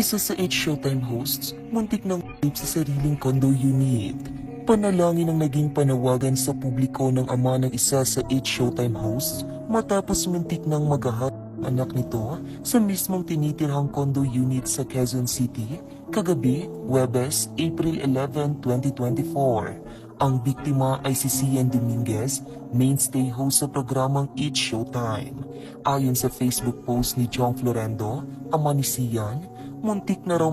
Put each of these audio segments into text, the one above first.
Isa sa H Showtime hosts, muntik ng rape sa sariling condo unit. Panalangin ang naging panawagan sa publiko ng ama ng isa sa H Showtime hosts matapos muntik ng magahat ang anak nito sa mismong tinitirhang condo unit sa Quezon City kagabi, Huwebes, April 11, 2024. Ang biktima ay si Sian Dominguez, mainstay host sa programang H Showtime. Ayon sa Facebook post ni Jong Florendo, ama ni Sian, muntik na raw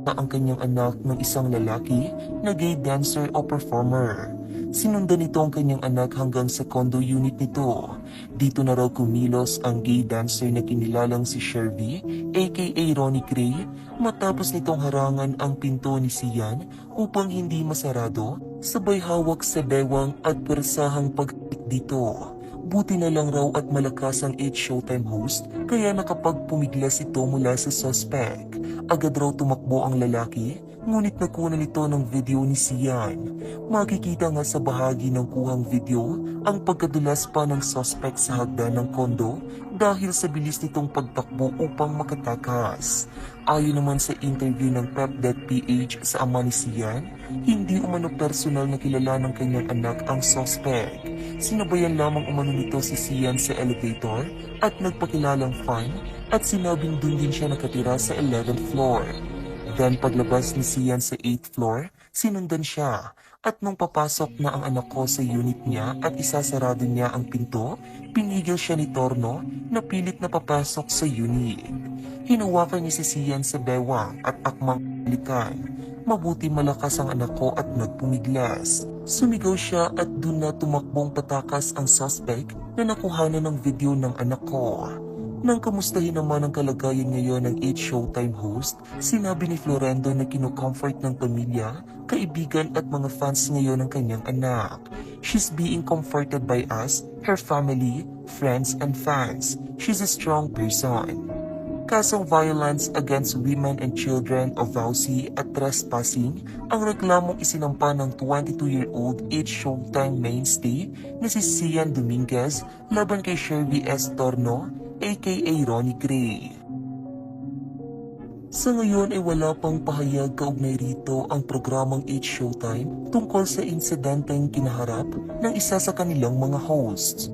ang kanyang anak ng isang lalaki na gay dancer o performer. Sinundan nito ang kanyang anak hanggang sa condo unit nito. Dito na raw kumilos ang gay dancer na kinilalang si Shervy, aka Ronnie Gray, matapos nitong harangan ang pinto ni Sian upang hindi masarado, sabay hawak sa bewang at persahang pagkik dito. Buti na lang raw at malakas ang H Showtime host kaya nakapagpumiglas ito mula sa suspect. Agad raw tumakbo ang lalaki, ngunit nakunan ito ng video ni Sian. Makikita nga sa bahagi ng kuhang video ang pagkadulas pa ng suspect sa hagdan ng kondo dahil sa bilis nitong pagtakbo upang makatakas. Ayon naman sa interview ng Pep.ph sa ama ni Sian, hindi umano personal na kilala ng kanyang anak ang suspect. Sinabayan lamang umano nito si Sian sa elevator at nagpakilalang fine at sinabing dun din siya nakatira sa 11th floor. Then paglabas ni Sian sa 8th floor, sinundan siya at nung papasok na ang anak ko sa unit niya at isasarado niya ang pinto, pinigil siya ni Torno na pilit na papasok sa unit. Hinawakan niya si Sian sa bewang at akmang likan. Mabuti malakas ang anak ko at nagpumiglas. Sumigaw siya at dun na tumakbong patakas ang suspect na nakuhanan ng video ng anak ko. Nang kamustahin naman ang kalagayan ngayon ng H Showtime host, sinabi ni Florendo na kinocomfort ng pamilya, kaibigan at mga fans ngayon ng kanyang anak. She's being comforted by us, her family, friends and fans. She's a strong person. Kasong violence against women and children o VAUSI at trespassing ang reklamong isinampa ng 22-year-old H Showtime mainstay na si Sian Dominguez laban kay Shervy S. Torno aka Ronnie Gray. Sa ngayon ay wala pang pahayag kaugnay rito ang programang H Showtime tungkol sa insidenteng kinaharap ng isa sa kanilang mga hosts.